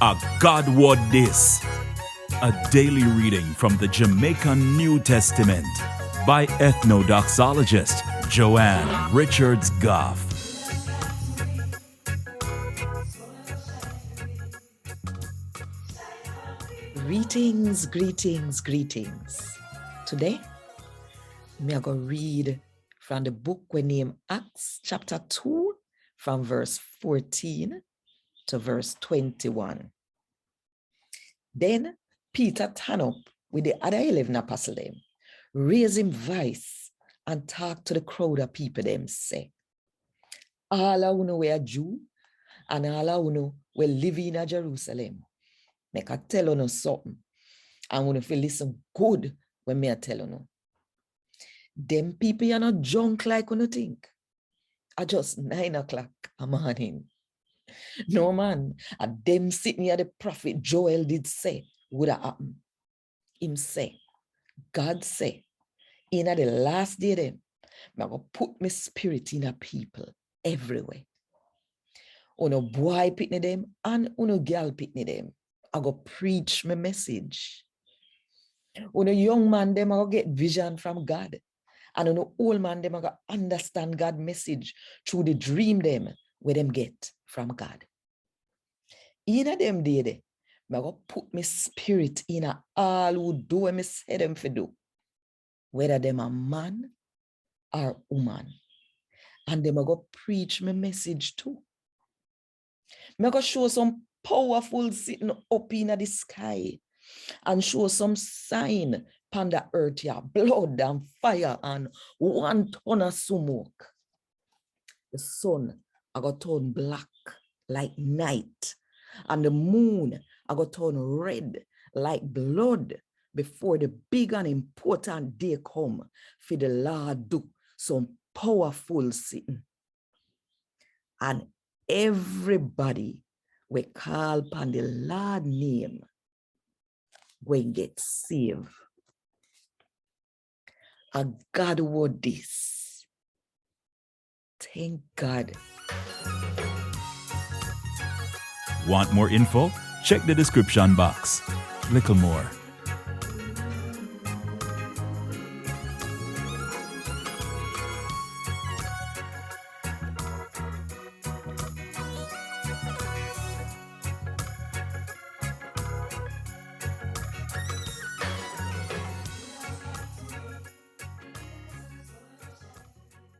A Gad Wod Dis, a daily reading from the Jamaican New Testament by Ethnodoxologist Joanne Richards Goffe. Greetings, greetings, greetings. Today, me are going to read from the book we name Acts chapter 2 from verse 14 to verse 21. Then Peter turned up with the other 11 apostles, raised him voice and talked to the crowd of people them, say, all of you were Jew and all of you were living in Jerusalem. Make I tell you something. I want to listen good when me I tell you. Them people are not drunk like you think. At just 9 o'clock a morning. No man, at them sitting here the prophet Joel did say would have happened. Him say, God say, in the last day them, I'm going to put my spirit in a people everywhere. Uno boy pitney them and uno girl pitney them. I go preach my message. Uno young man them I go get vision from God. And uno old man them I go understand God's message through the dream them where them get from God. In a them day there, I go put my spirit in a all who do what me say them for do. Whether them a man or woman. And them I go preach my message too. I go show some powerful sitting up in the sky and show some sign upon the earth here, blood and fire and 1 ton of smoke. The sun I got turn black like night and the moon I got turn red like blood before the big and important day come for the Lord do some powerful sitting. And everybody we call upon the Lord name we get saved. A Gad Wod Dis. Thank God. Want more info? Check the description box. Little more.